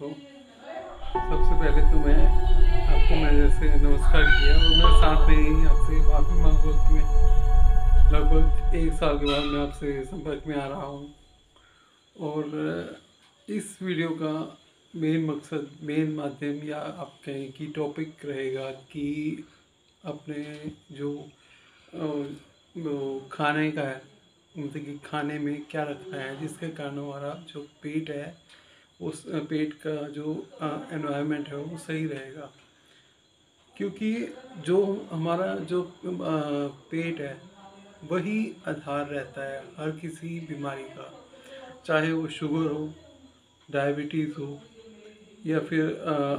दोस्तों, सबसे पहले तो मैं जैसे नमस्कार किया और मैं साथ में ही आपसे माफ़ी मांगूंगा कि मैं लगभग 1 साल के बाद मैं आपसे संपर्क में आ रहा हूँ। और इस वीडियो का मेन मकसद, मेन माध्यम या आप कहें कि टॉपिक रहेगा कि अपने जो वो खाने का है, मतलब कि खाने में क्या रखना है जिसके कारण हमारा जो पेट है, उस पेट का जो एनवायरनमेंट है वो सही रहेगा। क्योंकि जो हमारा जो पेट है वही आधार रहता है हर किसी बीमारी का, चाहे वो शुगर हो, डायबिटीज़ हो, या फिर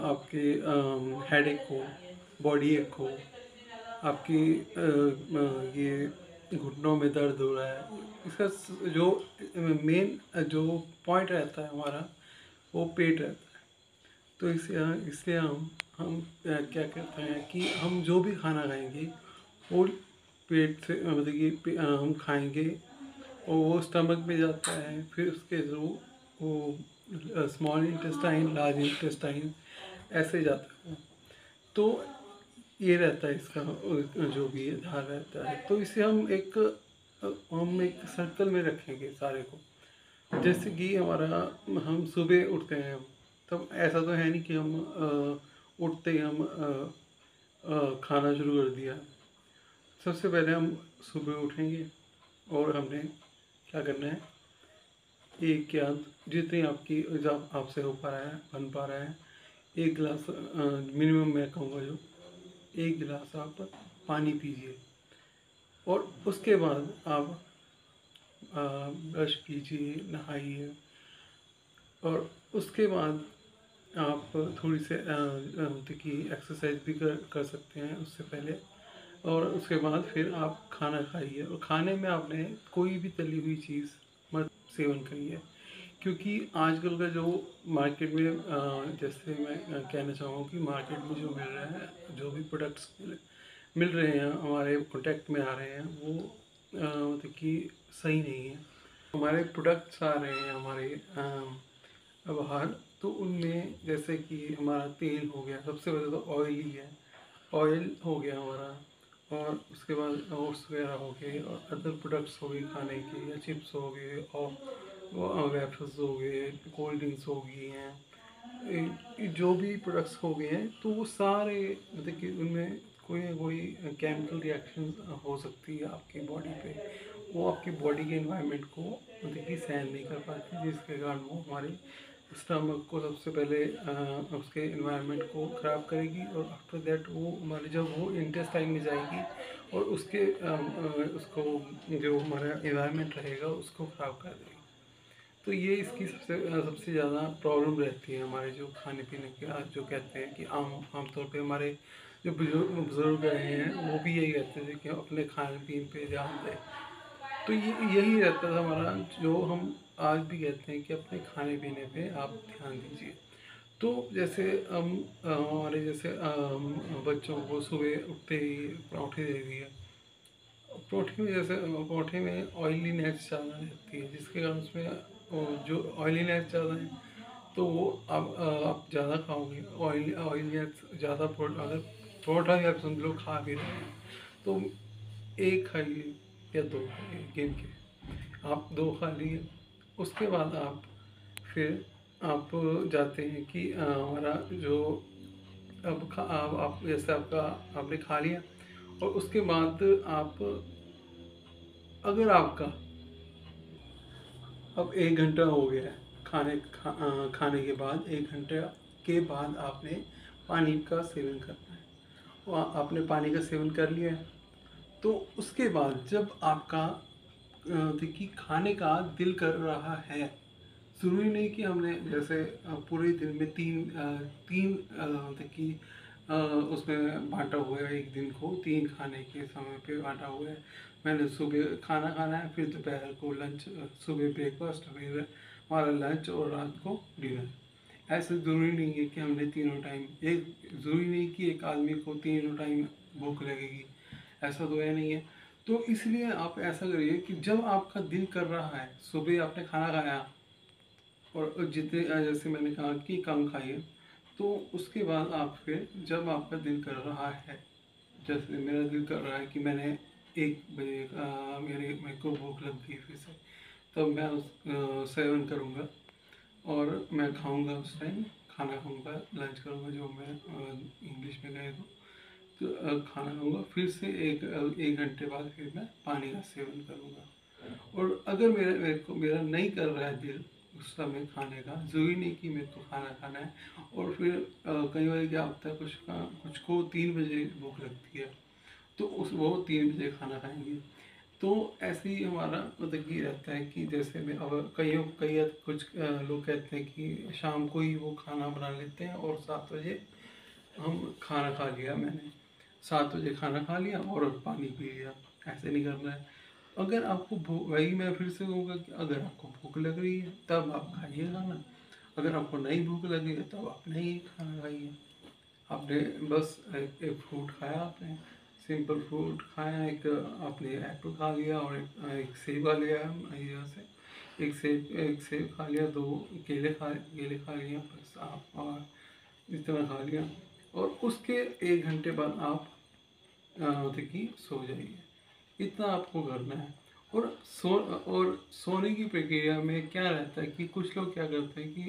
आपके हेडेक हो, बॉडी एक हो, आपकी ये घुटनों में दर्द हो रहा है। इसका जो मेन जो पॉइंट रहता है हमारा, वो पेट रहता है। तो इसलिए हम क्या करते हैं कि हम जो भी खाना खाएंगे वो पेट से मतलब कि हम खाएंगे और वो स्टमक में जाता है, फिर उसके थ्रू वो स्मॉल इंटेस्टाइन, लार्ज इंटेस्टाइन ऐसे जाता है। तो ये रहता है इसका जो भी आधार रहता है। तो इसे हम एक सर्कल में रखेंगे सारे को। जैसे कि हमारा हम सुबह उठते हैं, तब ऐसा तो है नहीं कि हम उठते ही हम खाना शुरू कर दिया। सबसे पहले हम सुबह उठेंगे और हमने क्या करना है, एक या जितनी आपकी आपसे हो पा रहा है, बन पा रहा है, 1 गिलास मिनिमम मैं कहूँगा जो 1 गिलास आप पानी पीजिए। और उसके बाद आप ब्रश कीजिए, नहाइए, और उसके बाद आप थोड़ी से देखिए एक्सरसाइज भी कर सकते हैं उससे पहले। और उसके बाद फिर आप खाना खाइए, और खाने में आपने कोई भी तली हुई चीज़ मत सेवन करिए। क्योंकि आजकल का जो मार्केट में जैसे मैं कहना चाहूँगा कि मार्केट में जो मिल रहा है, जो भी प्रोडक्ट्स मिल रहे हैं, हमारे कॉन्टेक्ट में आ रहे हैं, वो मतलब कि सही नहीं है। हमारे प्रोडक्ट्स आ रहे हैं हमारे बाहर, तो उनमें जैसे कि हमारा तेल हो गया, सबसे पहले तो ऑयली है, ऑयल हो गया हमारा, और उसके बाद ओट्स वगैरह हो गए, और अदर प्रोडक्ट्स हो गए खाने के, या चिप्स हो गए, और वेफर्स हो गए, कोल्ड ड्रिंक्स हो गई हैं, जो भी प्रोडक्ट्स हो गए हैं, तो वो सारे मतलब कि उनमें कोई ना कोई केमिकल रिएक्शन हो सकती है आपकी बॉडी पे। वो आपकी बॉडी के एनवायरनमेंट को मतलब कि सहन नहीं कर पाती, जिसके कारण वो हमारे स्टमक को सबसे पहले उसके एनवायरनमेंट को ख़राब करेगी, और आफ्टर दैट वो हमारे जब वो इंटेस्टाइन में जाएगी और उसको जो हमारा एनवायरनमेंट रहेगा उसको ख़राब कर देगी। तो ये इसकी सबसे ज़्यादा प्रॉब्लम रहती है हमारे जो खाने पीने के। आज जो कहते हैं कि आमतौर पे हमारे जो बुजुर्ग रहे हैं वो भी यही कहते थे कि अपने खाने पीने पे ध्यान दें। तो ये यही रहता था हमारा, जो हम आज भी कहते हैं कि अपने खाने पीने पे आप ध्यान दीजिए। तो जैसे हम हमारे जैसे बच्चों को सुबह उठते ही पराठे दे दिए। पराठे में जैसे पराठे में ऑयलीनेस ज़्यादा रहती है, जिसके कारण उसमें जो ऑयलीनेस ज़्यादा है, तो वो आप ज़्यादा खाओगे, ऑयलीनेस ज़्यादा। अगर पराठा ही आप समझ लो खा भी रहे हैं, तो एक खाइए या दो खाइए, गिन के आप दो खा लिए। उसके बाद आप फिर आप जाते हैं कि हमारा जो अब आप जैसे आपका आपने खा लिया, और उसके बाद आप अगर आपका अब 1 घंटा हो गया है खाने के बाद, 1 घंटे के बाद आपने पानी का सेवन करना है। आपने पानी का सेवन कर लिया है, तो उसके बाद जब आपका देखिए खाने का दिल कर रहा है, ज़रूरी नहीं कि हमने जैसे पूरे दिन में तीन देखिए उसमें बांटा हुआ है, एक दिन को 3 खाने के समय पे बांटा हुआ है। मैंने सुबह खाना खाना है, फिर दोपहर को लंच, सुबह ब्रेकफास्ट, फिर हमारा लंच, और रात को डिनर। ऐसे ज़रूरी नहीं है कि हमने तीनों टाइम, एक ज़रूरी नहीं कि एक आदमी को तीनों टाइम भूख लगेगी, ऐसा तो है नहीं है। तो इसलिए आप ऐसा करिए कि जब आपका दिल कर रहा है, सुबह आपने खाना खाया, और जितने जैसे मैंने कहा कि कम खाइए। तो उसके बाद आप फिर जब आपका दिल कर रहा है, जैसे मेरा दिल कर रहा है कि मैंने 1 बजे मेरे को भूख लग गई फिर से, तब मैं सेवन करूँगा और मैं खाऊँगा उस टाइम, खाना खाऊँगा, लंच करूँगा जो मैं इंग्लिश में कहे तो खाना खाऊँगा। फिर से 1 घंटे बाद फिर मैं पानी का सेवन करूँगा। और अगर मेरा नहीं कर रहा है दिल उस समय खाने का, ज़रूरी नहीं कि मेरे को खाना खाना है। और फिर कई बार क्या होता है, कुछ को 3 बजे भूख लगती है, तो वो 3 बजे खाना खाएंगे। तो ऐसे ही हमारा मतलब कि रहता है कि जैसे में अब कुछ लोग कहते हैं कि शाम को ही वो खाना बना लेते हैं और 7 बजे हम खाना खा लिया, मैंने 7 बजे खाना खा लिया और पानी पी लिया। ऐसे नहीं करना है। अगर आपको भूख, वही मैं फिर से कहूँगा कि अगर आपको भूख लग रही है तब आप खाइए खाना। अगर आपको नहीं भूख लगी है तब आप नहीं खाना खाइए। आपने बस एक फ्रूट खाया, आपने सिंपल फ्रूट खाया, एक आपने एप्पल खा लिया और एक सेब खा लिया यहाँ से, एक सेब खा लिया, 2 केले खा लिया, बस आप और इतना खा लिया। और उसके 1 घंटे बाद आप मतलब कि सो जाइए। इतना आपको करना है। और सोने की प्रक्रिया में क्या रहता है कि कुछ लोग क्या करते हैं कि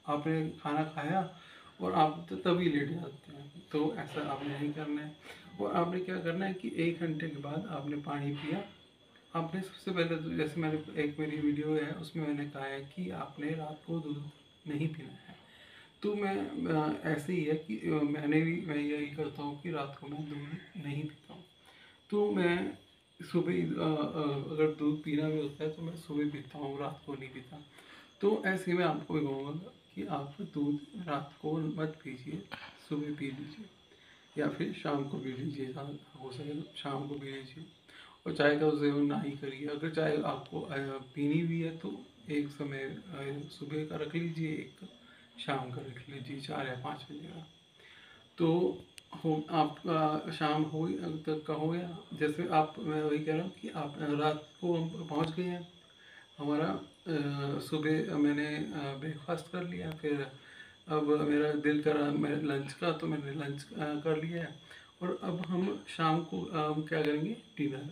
आपने खाना खाया और आप तो तभी लेट जाते हैं, तो ऐसा आपने नहीं करना है। और आपने क्या करना है कि 1 घंटे के बाद आपने पानी पिया। आपने सबसे पहले तो जैसे मेरी वीडियो है उसमें मैंने कहा है कि आपने रात को दूध नहीं पीना है। तो मैं ऐसे ही है कि मैं यही करता हूँ कि रात को मैं दूध नहीं पीता हूँ। तो मैं सुबह अगर दूध पीना भी होता है तो मैं सुबह पीता हूँ, रात को नहीं पीता। तो ऐसे में आपको भी कहूँगा कि आप दूध रात को मत पीजिए, सुबह पी लीजिए या फिर शाम को पी लीजिए, हो सके तो शाम को पी लीजिए। और चाय का सेवन ना ही करिए। अगर चाय आपको पीनी भी है तो एक समय सुबह का रख लीजिए, एक शाम का रख लीजिए, 4 या 5 बजे का। तो आपका शाम हो तक का हो गया। जैसे आप, मैं वही कह रहा हूँ कि आप रात को हम पहुँच गए हैं, हमारा सुबह मैंने ब्रेकफास्ट कर लिया, फिर अब मेरा दिल करा मेरे लंच का तो मैंने लंच कर लिया है। और अब हम शाम को हम क्या करेंगे, डिनर।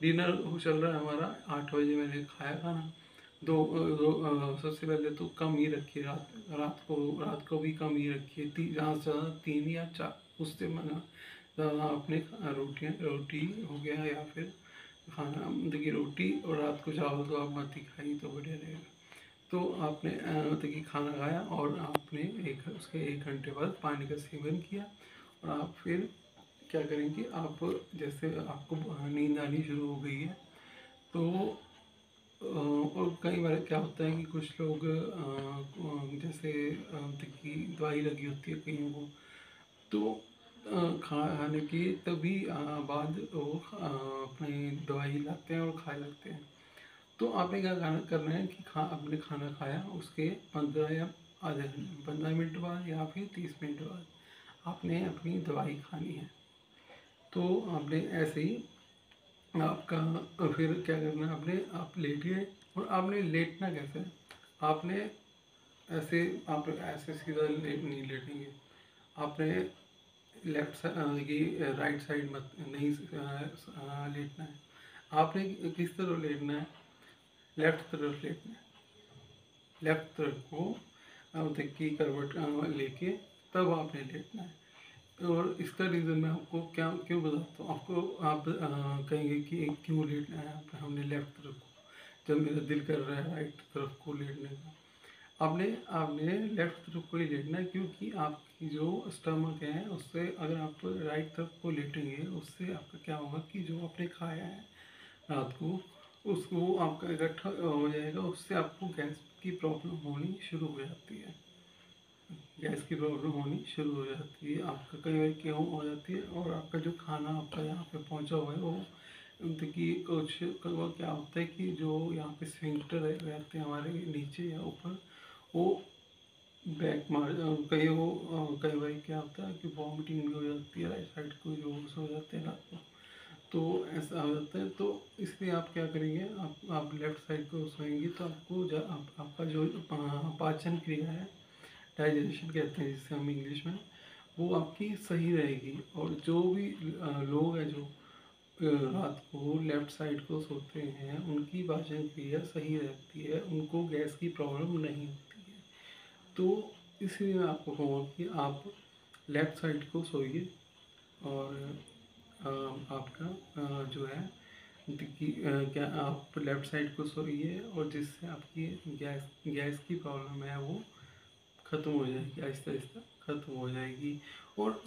डिनर चल रहा है हमारा, 8 बजे मैंने खाया खाना। सबसे पहले तो कम ही रखिए, रात को भी कम ही रखिए, ज़्यादा से ज़्यादा 3 या 4, उससे मना ज़्यादा आपने रोटी हो गया या फिर खाना, देखिए रोटी और रात को चावल तो आप मत ही खाइए तो बढ़िया रहेगा। तो आपने मतलब कि खाना खाया और आपने उसके 1 घंटे बाद पानी का सेवन किया। और आप फिर क्या करेंगे, आप जैसे आपको नींद आनी शुरू हो गई है तो और कई बार क्या होता है कि कुछ लोग जैसे मतलब कि दवाई लगी होती है कईयों को, तो खाने की तभी बाद वो अपनी दवाई लाते हैं और खाने लगते हैं। तो आपने क्या करना है कि आपने खाना खाया उसके 15 या आधे घंटे 15 मिनट बाद या फिर 30 मिनट बाद आपने अपनी दवाई खानी है। तो आपने ऐसे ही आपका फिर क्या करना है, आपने आप लेटिए। और आपने लेटना कैसे है, आपने ऐसे आप ऐसे सीधा नहीं लेटेंगे। आपने लेफ्ट साइड की राइट साइड मत नहीं लेटना है। आपने किस तरफ लेटना है, लेफ्ट तरफ लेटना है। लेफ्ट तरफ को मतलब कि करवट लेके तब आपने लेटना है। और इसका रीज़न मैं आपको क्यों बताता हूँ आपको। आप कहेंगे कि क्यों लेटना है हमने लेफ्ट तरफ को, जब मेरा दिल कर रहा है राइट तरफ को लेटने का। आपने आपने लेफ्ट तरफ को ही लेटना है, क्योंकि आपकी जो स्टमक है उससे अगर आप राइट तरफ को लेटेंगे उससे आपका क्या होगा कि जो आपने खाया है रात को उसको आपका इकट्ठा हो जाएगा, उससे आपको गैस की प्रॉब्लम होनी शुरू हो जाती है। गैस की प्रॉब्लम होनी शुरू हो जाती है, आपका कई बार क्यों हो जाती है। और आपका जो खाना आपका यहाँ पे पहुँचा हुआ है वो देखिए कुछ कई बार क्या होता है कि जो यहाँ पे स्फिंक्टर रहते हैं हमारे नीचे या ऊपर, वो बैक मार कई बार क्या होता है कि वॉमिटिंग भी हो जाती है, राइट साइड को जो हो जाते हैं रात को। तो ऐसा हो जाता है। तो इसलिए आप क्या करेंगे, आप लेफ़्ट साइड को सोएंगे तो आपको आपका जो पाचन क्रिया है, डाइजेशन कहते हैं जिसे हम इंग्लिश में, वो आपकी सही रहेगी। और जो भी लोग हैं जो रात को लेफ़्ट साइड को सोते हैं, उनकी पाचन क्रिया सही रहती है, उनको गैस की प्रॉब्लम नहीं होती है। तो इसलिए मैं आपको कहूँगा कि आप लेफ़्ट साइड को सोइए। और आपका जो है कि क्या आप लेफ़्ट साइड को सोइए, और जिससे आपकी गैस की प्रॉब्लम है वो ख़त्म हो जाएगी, आहिस्ता आहिस्ता ख़त्म हो जाएगी। और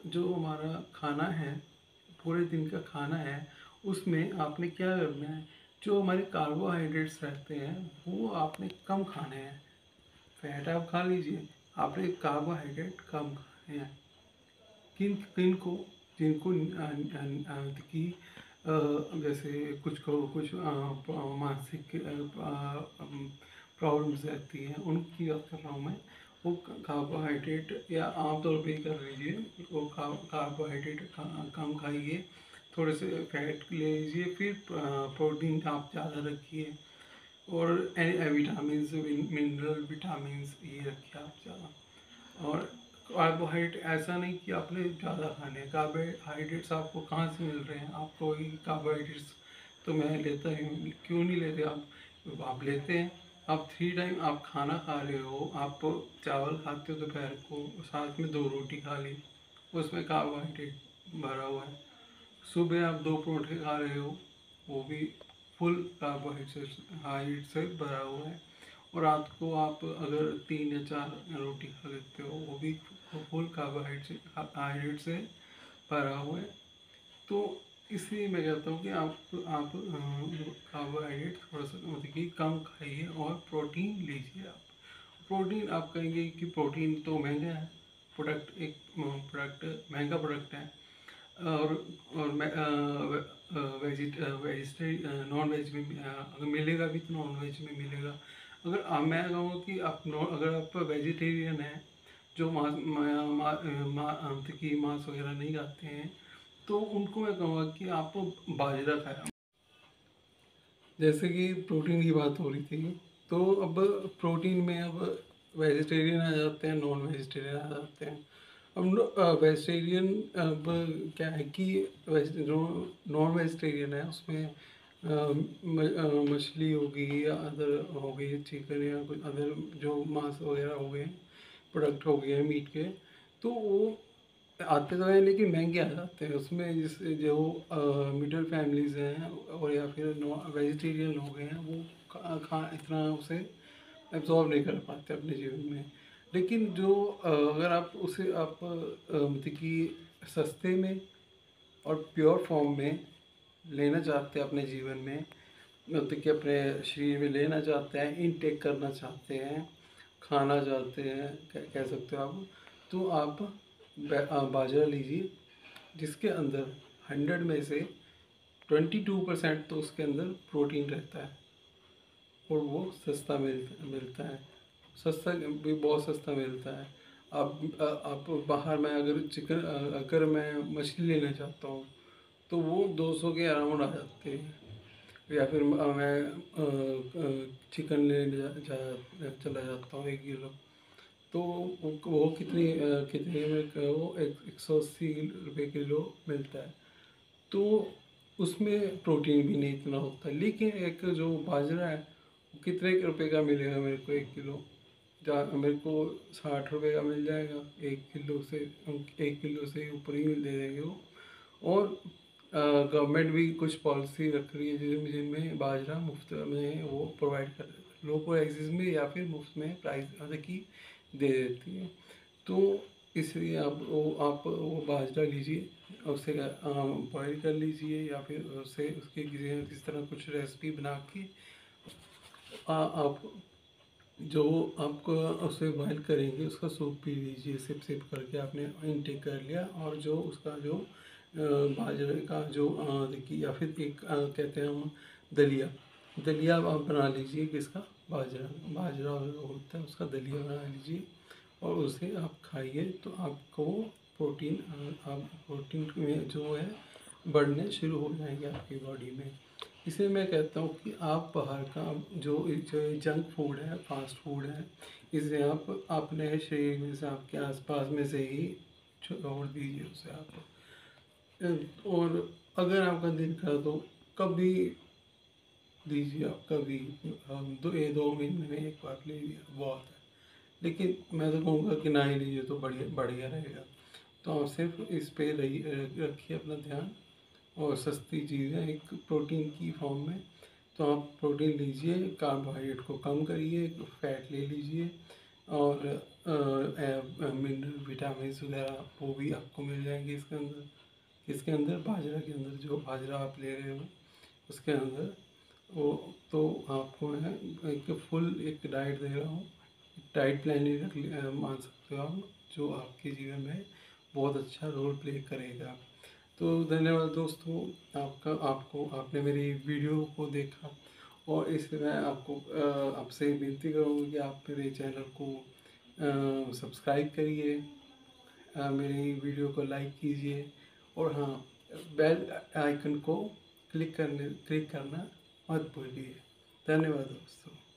जो हमारा खाना है, पूरे दिन का खाना है, उसमें आपने क्या करना है, जो हमारे कार्बोहाइड्रेट्स रहते हैं वो आपने कम खाने हैं। फैट आप खा लीजिए, आपने कार्बोहाइड्रेट कम खाने हैं। किन किन को जिनको कि जैसे कुछ को कुछ मानसिक प्रॉब्लम्स रहती हैं, उनकी बात कर रहा हूँ मैं। वो कार्बोहाइड्रेट, या आमतौर पे ही कर लीजिए, वो कार्बोहाइड्रेट कम खाइए, थोड़े से फैट ले लीजिए, फिर प्रोटीन आप ज़्यादा रखिए, और विटामिन मिनरल विटामिन ये रखिए आप ज़्यादा। और कार्बोहाइड्रेट ऐसा नहीं कि आपने ज़्यादा खाने हैं, कार्बोहाइड्रेट्स आपको कहाँ से मिल रहे हैं, आपको वही कार्बोहाइड्रेट्स तो मैं लेता ही क्यों नहीं लेते आप लेते हैं। आप 3 टाइम आप खाना खा रहे हो, आप चावल खाते हो दोपहर को, साथ में 2 रोटी खा ली, उसमें कार्बोहाइड्रेट भरा हुआ है। सुबह आप 2 परोठे खा रहे हो, वो भी फुल कार्बोहाइड्रेट से भरा हुआ है। और रात को आप अगर 3 या 4 रोटी खा लेते हो, वो भी फुल कार्बोहाइड्रेट से भरा हुआ है। तो इसलिए मैं कहता हूँ कि आप कार्बोहाइड्रेट थोड़ा सा मतलब कि कम खाइए, और प्रोटीन लीजिए आप। प्रोटीन आप कहेंगे कि प्रोटीन तो महंगा है, प्रोडक्ट महंगा प्रोडक्ट है। और वेजिटेरियन नॉन वेज में अगर मिलेगा भी तो नॉन वेज में मिलेगा। अगर मैं कहूँगा कि अगर आप वेजिटेरियन हैं, जो मतलब कि मांस वगैरह नहीं खाते हैं, तो उनको मैं कहूँगा कि आप बाजरा खाएं। जैसे कि प्रोटीन की बात हो रही थी, तो अब प्रोटीन में अब वेजिटेरियन आ जाते हैं, नॉन वेजिटेरियन आ जाते हैं। अब वेजिटेरियन अब क्या है कि जो नॉन वेजिटेरियन है उसमें मछली होगी, या अदर हो गई, चिकन या कुछ अदर जो मांस वगैरह हो गए, प्रोडक्ट हो गए मीट के, तो वो आते तो हैं लेकिन महंगे आ जाते हैं। उसमें जिससे जो मिडिल फैमिलीज़ हैं, और या फिर वेजिटेरियन लोग हैं, वो खा इतना उसे एब्जॉर्व नहीं कर पाते अपने जीवन में। लेकिन जो अगर आप उसे आप मतलब कि सस्ते में और प्योर फॉर्म में लेना चाहते हैं अपने जीवन में, मतलब कि अपने शरीर में लेना चाहते हैं, इनटेक करना चाहते हैं, खाना चाहते हैं, कह सकते हो आप, तो आप बाजरा लीजिए, जिसके अंदर 100 में से 22% तो उसके अंदर प्रोटीन रहता है, और वो सस्ता मिलता है। सस्ता भी बहुत सस्ता मिलता है। आप बाहर में अगर अगर मैं मछली लेना चाहता हूँ, तो वो 200 के अराउंड आ जाते हैं। या फिर मैं चिकन लेने चला जाता हूँ 1 किलो, तो वो कितने में वो 180 रुपये किलो मिलता है। तो उसमें प्रोटीन भी नहीं इतना होता है। लेकिन एक जो बाजरा है, वो कितने रुपए का मिलेगा मेरे को 1 किलो, मेरे को 60 रुपये का मिल जाएगा 1 किलो से। 1 किलो से ऊपर ही दे देंगे वो। और गवर्नमेंट भी कुछ पॉलिसी रख रही है जिनमें बाजरा मुफ्त में वो प्रोवाइड कर लो प्राइसेस में, या फिर मुफ्त में प्राइस मतलब कि दे देती है। तो इसलिए आप वो बाजरा लीजिए, उसे बॉईल कर लीजिए, या फिर उसे उसकी किसी तरह कुछ रेसिपी बना के आप जो आपको उसे बॉईल करेंगे उसका सूप पी लीजिए। सिप सिप करके आपने इनटेक कर लिया। और जो उसका जो बाजरे का जो देखिए, या फिर एक कहते हैं हम दलिया, दलिया आप बना लीजिए। किसका? बाजरा बाजरा होता है उसका दलिया बना लीजिए, और उसे आप खाइए, तो आपको प्रोटीन आप प्रोटीन में जो है बढ़ने शुरू हो जाएंगे आपकी बॉडी में। इसलिए मैं कहता हूँ कि आप बाहर का जो जो जंक फूड है, फास्ट फूड है, इसे आप अपने शरीर में से, आपके आसपास में से ही छोड़ दीजिए उसे आप। और अगर आपका दिल करा तो कभी लीजिए, आप कभी दो महीने में एक बार ले लिया बहुत है। लेकिन मैं तो कहूँगा कि ना ही लीजिए तो बढ़िया बढ़िया रहेगा। तो आप सिर्फ इस पे रखिए अपना ध्यान। और सस्ती चीज़ें एक प्रोटीन की फॉर्म में, तो आप प्रोटीन लीजिए, कार्बोहाइड्रेट को कम करिए, फैट ले लीजिए, और मिनरल विटामिन वगैरह वो भी आपको मिल जाएंगे इसके अंदर। इसके अंदर बाजरा के अंदर, जो बाजरा आप ले रहे हो उसके अंदर वो, तो आपको मैं एक फुल एक डाइट दे रहा हूँ, डाइट प्लान ही मान सकते हो आप, जो आपके जीवन में बहुत अच्छा रोल प्ले करेगा। तो धन्यवाद दोस्तों, आपको आपने मेरी वीडियो को देखा। और इसलिए मैं आपको आपसे विनती करूँगा कि आप मेरे चैनल को सब्सक्राइब करिए, मेरी वीडियो को लाइक कीजिए, और हाँ, बेल आइकन को क्लिक करना मत भूलिए। धन्यवाद दोस्तों।